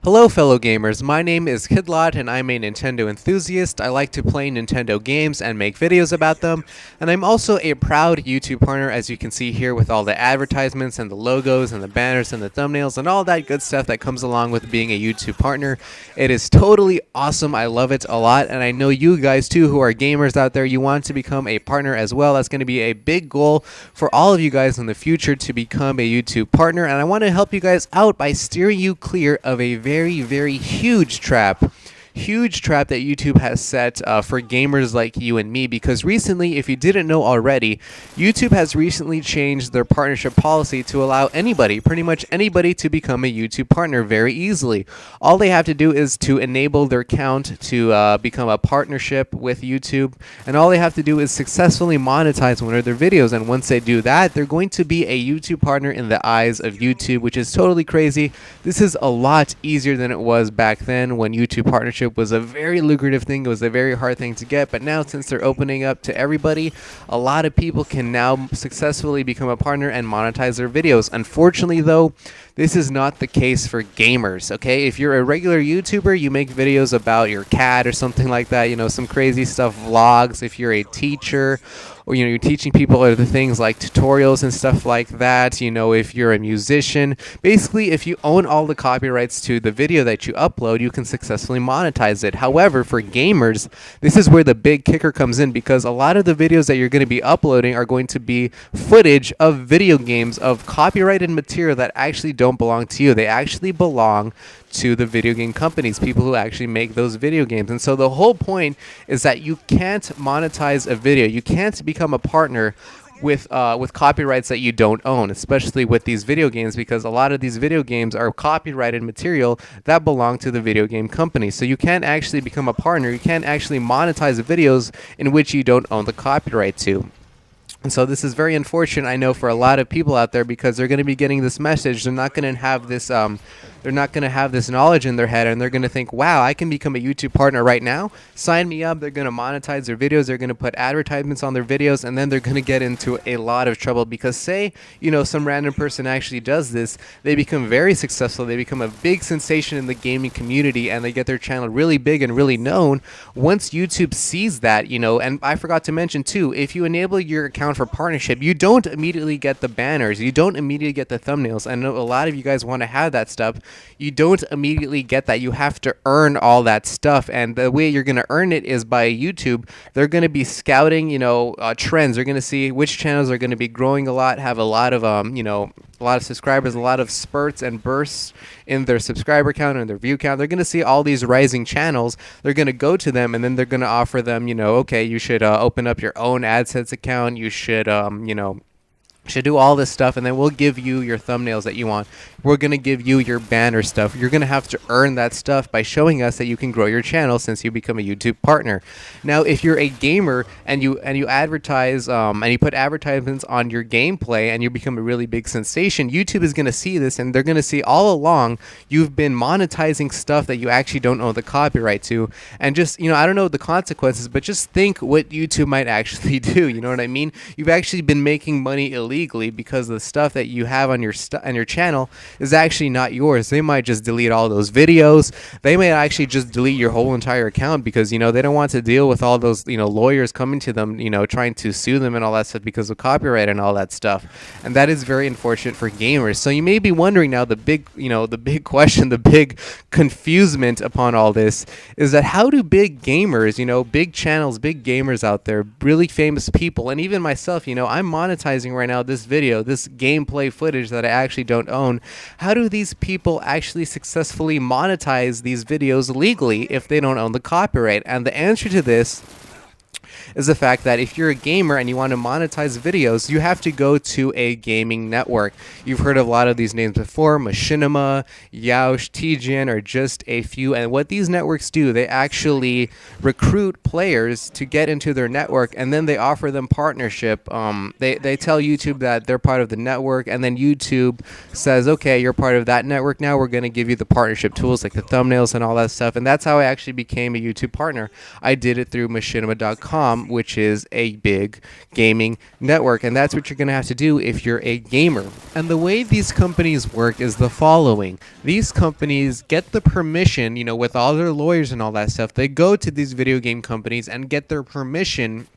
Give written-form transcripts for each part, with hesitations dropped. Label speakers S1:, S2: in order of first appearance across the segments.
S1: Hello fellow gamers, my name is Kidlot and I'm a Nintendo enthusiast. I like to play Nintendo games and make videos about them, and I'm also a proud YouTube partner, as you can see here with all the advertisements and the logos and the banners and the thumbnails and all that good stuff that comes along with being a YouTube partner. It is totally awesome, I love it a lot, and I know you guys too who are gamers out there, you want to become a partner as well. That's going to be a big goal for all of you guys in the future, to become a YouTube partner, and I want to help you guys out by steering you clear of a very huge trap that YouTube has set for gamers like you and me, because recently, if you didn't know already, YouTube has recently changed their partnership policy to allow anybody, pretty much anybody, to become a YouTube partner very easily. All they have to do is to enable their account to become a partnership with YouTube, and all they have to do is successfully monetize one of their videos, and once they do that, they're going to be a YouTube partner in the eyes of YouTube, which is totally crazy. This is a lot easier than it was back then, when YouTube partnership was a very lucrative thing. It was a very hard thing to get, but now since they're opening up to everybody, a lot of people can now successfully become a partner and monetize their videos. Unfortunately though, this is not the case for gamers, okay? If you're a regular YouTuber, you make videos about your cat or something like that, you know, some crazy stuff, vlogs. If you're a teacher, or you're teaching people other things like tutorials and stuff like that, if you're a musician, basically if you own all the copyrights to the video that you upload, you can successfully monetize it. However, for gamers, this is where the big kicker comes in, because a lot of the videos that you're going to be uploading are going to be footage of video games, of copyrighted material that actually don't belong to you. They actually belong to the video game companies, people who actually make those video games. And so the whole point is that you can't monetize a video. You can't become a partner with copyrights that you don't own, especially with these video games, because a lot of these video games are copyrighted material that belong to the video game company. So you can't actually become a partner. You can't actually monetize videos in which you don't own the copyright to. And so this is very unfortunate, I know, for a lot of people out there, because they're going to be getting this message. They're not going to have this knowledge in their head, and they're going to think, wow, I can become a YouTube partner right now. Sign me up. They're going to monetize their videos. They're going to put advertisements on their videos, and then they're going to get into a lot of trouble, because say, some random person actually does this, they become very successful, they become a big sensation in the gaming community, and they get their channel really big and really known. Once YouTube sees that, and I forgot to mention too, if you enable your account for partnership, you don't immediately get the banners, you don't immediately get the thumbnails. I know a lot of you guys want to have that stuff. You don't immediately get that. You have to earn all that stuff, and the way you're going to earn it is by YouTube. They're going to be scouting, trends. They're going to see which channels are going to be growing a lot, have a lot of a lot of subscribers, a lot of spurts and bursts in their subscriber count and their view count. They're going to see all these rising channels. They're going to go to them, and then they're going to offer them, okay, you should open up your own AdSense account. You should do all this stuff, and then we'll give you your thumbnails that you want. We're going to give you your banner stuff. You're going to have to earn that stuff by showing us that you can grow your channel since you become a YouTube partner. Now, if you're a gamer and you advertise and you put advertisements on your gameplay and you become a really big sensation, YouTube is going to see this, and they're going to see all along you've been monetizing stuff that you actually don't own the copyright to. And just, I don't know the consequences, but just think what YouTube might actually do. You know what I mean? You've actually been making money illegally, because the stuff that you have on your channel is actually not yours. They might just delete all those videos. They may actually just delete your whole entire account, because they don't want to deal with all those lawyers coming to them, trying to sue them and all that stuff because of copyright and all that stuff. And that is very unfortunate for gamers. So you may be wondering now, the big question, the big confusement upon all this is that how do big gamers, big channels, big gamers out there, really famous people, and even myself, I'm monetizing right now this video, this gameplay footage that I actually don't own. How do these people actually successfully monetize these videos legally if they don't own the copyright? And the answer to this is the fact that if you're a gamer and you want to monetize videos, you have to go to a gaming network. You've heard of a lot of these names before. Machinima, Yoush, TGN are just a few. And what these networks do, they actually recruit players to get into their network, and then they offer them partnership. They tell YouTube that they're part of the network, and then YouTube says, okay, you're part of that network now. We're going to give you the partnership tools like the thumbnails and all that stuff. And that's how I actually became a YouTube partner. I did it through machinima.com. YouTube.com, which is a big gaming network. And that's what you're going to have to do if you're a gamer. And the way these companies work is the following. These companies get the permission, with all their lawyers and all that stuff. They go to these video game companies and get their permission.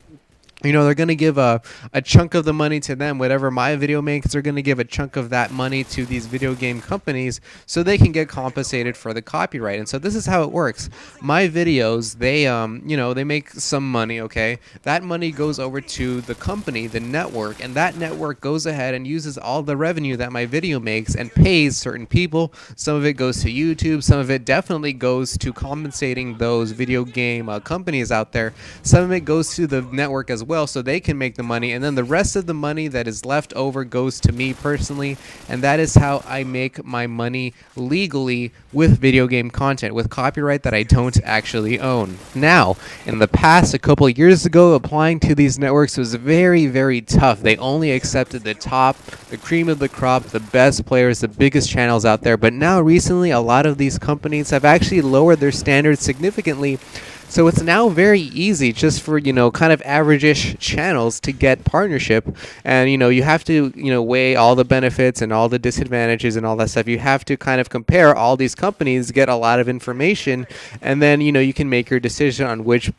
S1: They're going to give a chunk of the money to them. Whatever my video makes, they're going to give a chunk of that money to these video game companies so they can get compensated for the copyright. And so this is how it works. My videos, they make some money, okay? That money goes over to the company, the network, and that network goes ahead and uses all the revenue that my video makes and pays certain people. Some of it goes to YouTube. Some of it definitely goes to compensating those video game companies out there. Some of it goes to the network as well, so they can make the money, and then the rest of the money that is left over goes to me personally, and that is how I make my money legally with video game content, with copyright that I don't actually own. Now, in the past, a couple of years ago, applying to these networks was very, very tough. They only accepted the top, the cream of the crop, the best players, the biggest channels out there, but now recently a lot of these companies have actually lowered their standards significantly. So it's now very easy just for, kind of average-ish channels to get partnership. And, you have to, weigh all the benefits and all the disadvantages and all that stuff. You have to kind of compare all these companies, get a lot of information, and then, you can make your decision on which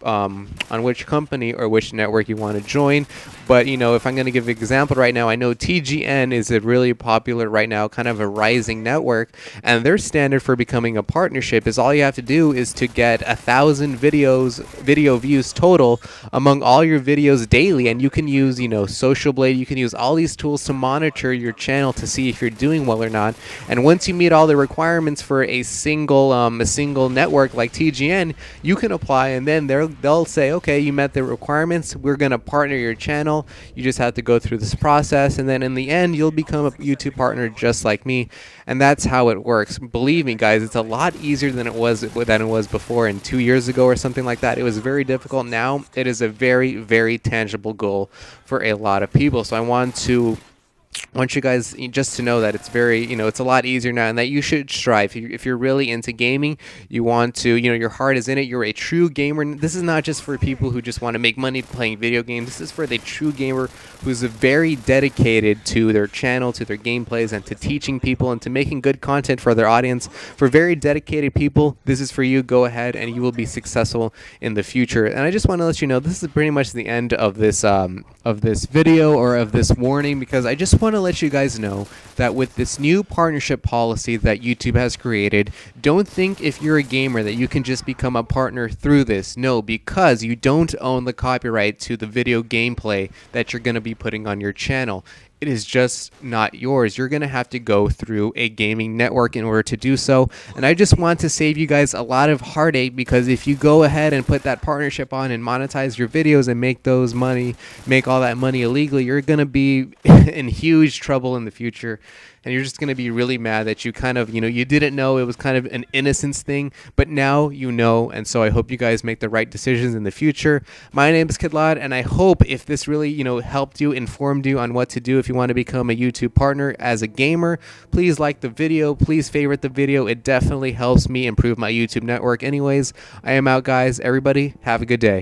S1: company or which network you want to join. But, if I'm going to give an example right now, I know TGN is a really popular right now, kind of a rising network, and their standard for becoming a partnership is all you have to do is to get 1,000 video views total among all your videos daily, and you can use, Social Blade, you can use all these tools to monitor your channel to see if you're doing well or not. And once you meet all the requirements for a single network like TGN, you can apply, and then they'll say, okay, you met the requirements, we're going to partner your channel. You just have to go through this process, and then in the end you'll become a YouTube partner just like me. And that's how it works. Believe me, guys, it's a lot easier than it was before. And 2 years ago or something like that, it was very difficult. Now it is a very, very tangible goal for a lot of people. So I want you guys just to know that it's very, it's a lot easier now, and that you should strive. If you're really into gaming, you want to, your heart is in it, you're a true gamer. This is not just for people who just want to make money playing video games. This is for the true gamer who's very dedicated to their channel, to their gameplays, and to teaching people and to making good content for their audience. For very dedicated people, this is for you. Go ahead and you will be successful in the future. And I just want to let you know, this is pretty much the end of this video, or of this warning, because I just want to let you guys know that with this new partnership policy that YouTube has created, don't think if you're a gamer that you can just become a partner through this. No, because you don't own the copyright to the video gameplay that you're going to be putting on your channel. It is just not yours. You're going to have to go through a gaming network in order to do so. And I just want to save you guys a lot of heartache, because if you go ahead and put that partnership on and monetize your videos and make all that money illegally, you're going to be in huge trouble in the future. And you're just going to be really mad that you kind of, you didn't know. It was kind of an innocence thing, but now you know. And so I hope you guys make the right decisions in the future. My name is Kidlad, and I hope if this really, helped you, informed you on what to do if you want to become a YouTube partner as a gamer, please like the video. Please favorite the video. It definitely helps me improve my YouTube network. Anyways, I am out, guys. Everybody, have a good day.